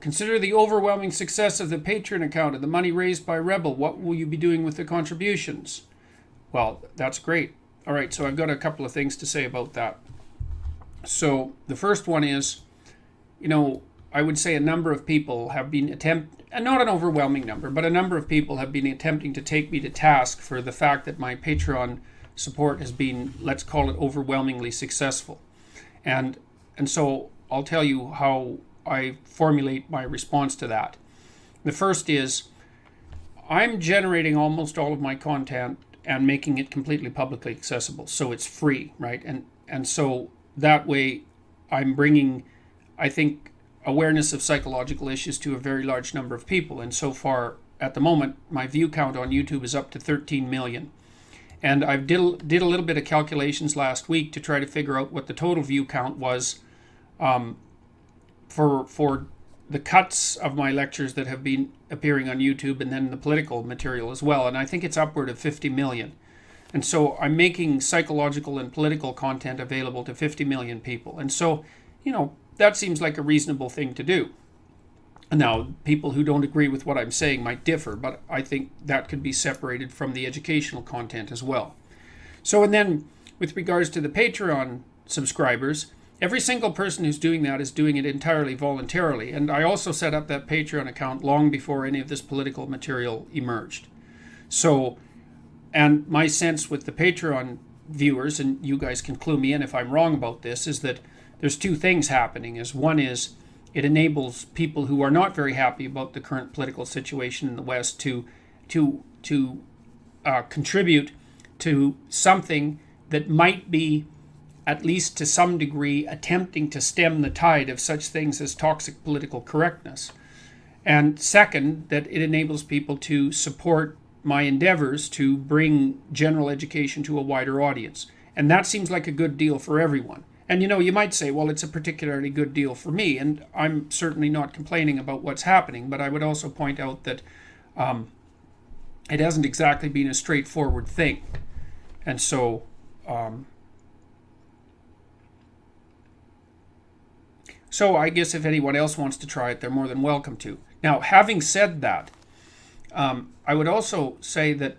Consider the overwhelming success of the Patreon account and the money raised by Rebel. What will you be doing with the contributions? Well, that's great. All right, so I've got a couple of things to say about that. So the first one is, I would say a number of people have been not an overwhelming number, but a number of people have been attempting to take me to task for the fact that my Patreon support has been, let's call it, overwhelmingly successful. And so I'll tell you how I formulate my response to that. The first is, I'm generating almost all of my content and making it completely publicly accessible, so it's free, right? And so that way I'm bringing, I think, awareness of psychological issues to a very large number of people. And so far, at the moment, my view count on YouTube is up to 13 million. And I did a little bit of calculations last week to try to figure out what the total view count was for the cuts of my lectures that have been appearing on YouTube, and then the political material as well. And I think it's upward of 50 million. And so I'm making psychological and political content available to 50 million people. And so, that seems like a reasonable thing to do. Now, people who don't agree with what I'm saying might differ, but I think that could be separated from the educational content as well. So, and then with regards to the Patreon subscribers, every single person who's doing that is doing it entirely voluntarily. And I also set up that Patreon account long before any of this political material emerged. So, and my sense with the Patreon viewers, and you guys can clue me in if I'm wrong about this, is that there's two things happening. One is it enables people who are not very happy about the current political situation in the West to contribute to something that might be, at least to some degree, attempting to stem the tide of such things as toxic political correctness. And second, that it enables people to support my endeavors to bring general education to a wider audience. And that seems like a good deal for everyone. And you might say, well, it's a particularly good deal for me, and I'm certainly not complaining about what's happening, but I would also point out that it hasn't exactly been a straightforward thing. And so I guess if anyone else wants to try it, they're more than welcome to. Now, having said that, I would also say that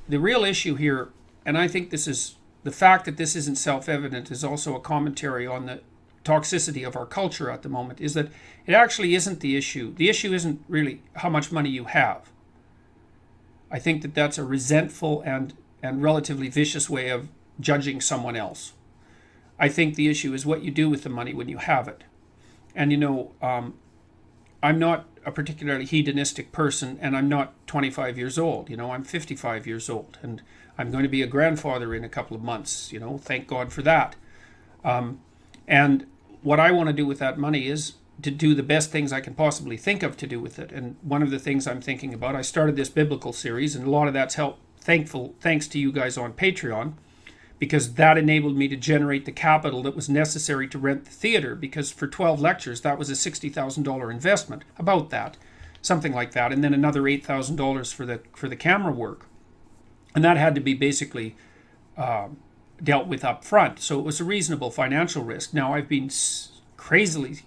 the real issue here, and I think this is the fact that this isn't self-evident, is also a commentary on the toxicity of our culture at the moment, is that it actually isn't the issue. The issue isn't really how much money you have. I think that that's a resentful and relatively vicious way of judging someone else. I think the issue is what you do with the money when you have it. And I'm not a particularly hedonistic person, and I'm not 25 years old. I'm 55 years old, and I'm going to be a grandfather in a couple of months. Thank God for that. And what I want to do with that money is to do the best things I can possibly think of to do with it. And one of the things I'm thinking about, I started this biblical series, and a lot of that's thanks to you guys on Patreon, because that enabled me to generate the capital that was necessary to rent the theater, because for 12 lectures, that was a $60,000 investment, about that, something like that, and then another $8,000 for the camera work. And that had to be basically dealt with up front. So it was a reasonable financial risk. Now, I've been crazily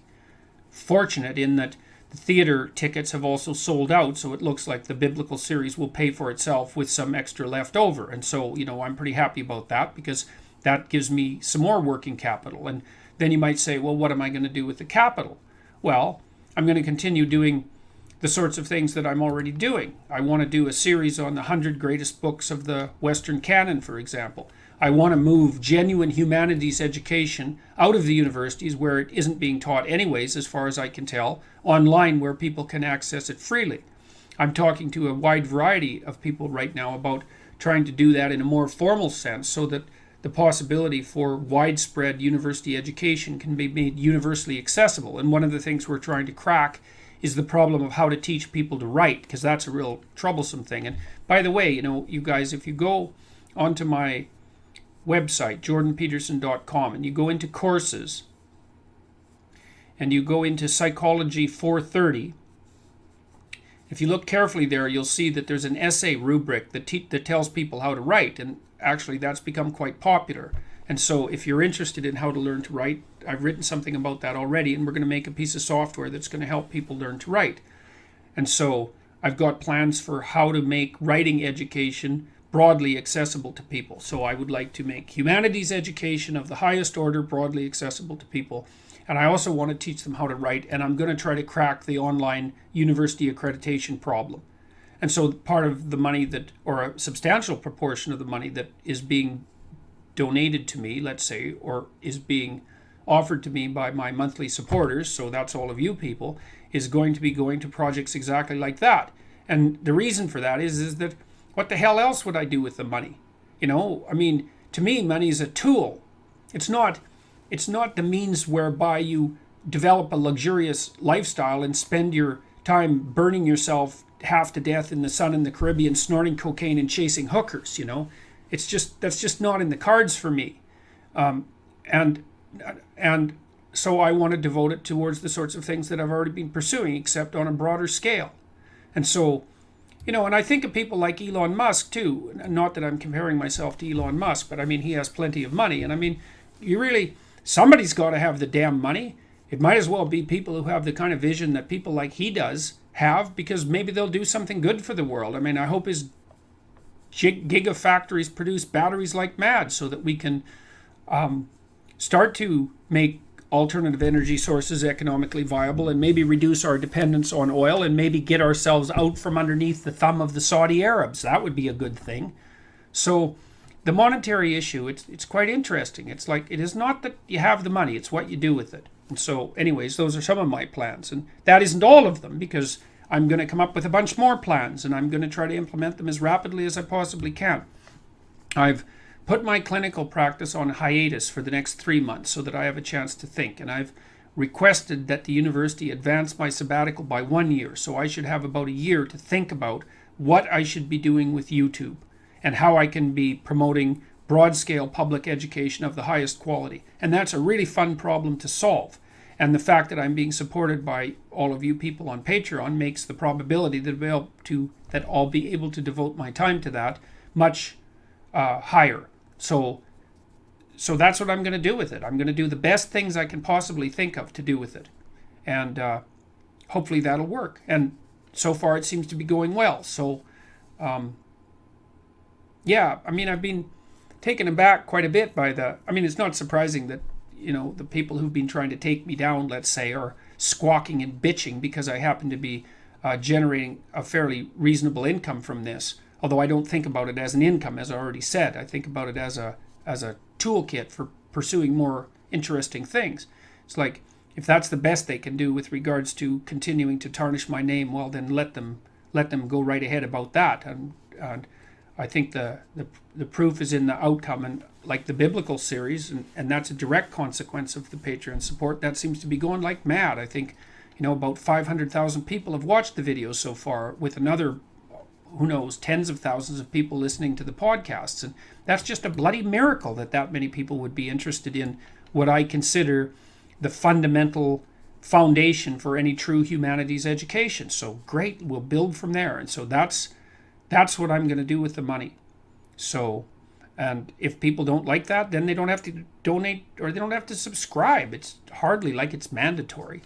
fortunate in that the theater tickets have also sold out, so it looks like the biblical series will pay for itself with some extra left over. And so, I'm pretty happy about that, because that gives me some more working capital. And then you might say, well, what am I going to do with the capital? Well, I'm going to continue doing the sorts of things that I'm already doing. I want to do a series on the 100 greatest books of the Western canon, for example. I want to move genuine humanities education out of the universities, where it isn't being taught anyways, as far as I can tell, online, where people can access it freely. I'm talking to a wide variety of people right now about trying to do that in a more formal sense, so that the possibility for widespread university education can be made universally accessible. And one of the things we're trying to crack is the problem of how to teach people to write, because that's a real troublesome thing. And by the way, you guys, if you go onto my website, JordanPeterson.com, and you go into courses, and you go into Psychology 430, if you look carefully there, you'll see that there's an essay rubric that tells people how to write, and actually that's become quite popular. And so if you're interested in how to learn to write, I've written something about that already, and we're going to make a piece of software that's going to help people learn to write. And so I've got plans for how to make writing education broadly accessible to people. So I would like to make humanities education of the highest order broadly accessible to people. And I also want to teach them how to write, and I'm going to try to crack the online university accreditation problem. And so part of the money that, or a substantial proportion of the money that is being donated to me, let's say, or is being offered to me by my monthly supporters, so that's all of you people, is going to be going to projects exactly like that. And the reason for that is that what the hell else would I do with the money? You know, I mean, to me, money is a tool. It's not the means whereby you develop a luxurious lifestyle and spend your time burning yourself half to death in the sun in the Caribbean, snorting cocaine and chasing hookers, you know. That's just not in the cards for me. And so I want to devote it towards the sorts of things that I've already been pursuing, except on a broader scale. And so, you know, and I think of people like Elon Musk too. Not that I'm comparing myself to Elon Musk, but I mean, he has plenty of money. And I mean, somebody's got to have the damn money. It might as well be people who have the kind of vision that people like he does have, because maybe they'll do something good for the world. I mean, I hope his gigafactories produce batteries like mad so that we can start to make alternative energy sources economically viable, and maybe reduce our dependence on oil, and maybe get ourselves out from underneath the thumb of the Saudi Arabs. That would be a good thing. So the monetary issue, it's quite interesting. It's like, it is not that you have the money, it's what you do with it. And so anyways, those are some of my plans, and that isn't all of them, because I'm going to come up with a bunch more plans, and I'm going to try to implement them as rapidly as I possibly can. I've put my clinical practice on hiatus for the next 3 months so that I have a chance to think, and I've requested that the university advance my sabbatical by 1 year, so I should have about a year to think about what I should be doing with YouTube and how I can be promoting broad-scale public education of the highest quality. And that's a really fun problem to solve. And the fact that I'm being supported by all of you people on Patreon makes the probability that I'll be able to devote my time to that much higher. So that's what I'm going to do with it. I'm going to do the best things I can possibly think of to do with it. And hopefully that'll work. And so far it seems to be going well. So, yeah, I mean, I've been taken aback quite a bit by it's not surprising that, you know, the people who've been trying to take me down, let's say, are squawking and bitching because I happen to be generating a fairly reasonable income from this. Although I don't think about it as an income, as I already said. I think about it as a toolkit for pursuing more interesting things. It's like, if that's the best they can do with regards to continuing to tarnish my name, well, then let them go right ahead about that. And I think the proof is in the outcome. And like the biblical series, and that's a direct consequence of the Patreon support, that seems to be going like mad. I think, you know, about 500,000 people have watched the videos so far, with another, who knows, tens of thousands of people listening to the podcasts. And that's just a bloody miracle that many people would be interested in what I consider the fundamental foundation for any true humanities education. So great, we'll build from there. And so that's what I'm going to do with the money. So, and if people don't like that, then they don't have to donate, or they don't have to subscribe. It's hardly like it's mandatory.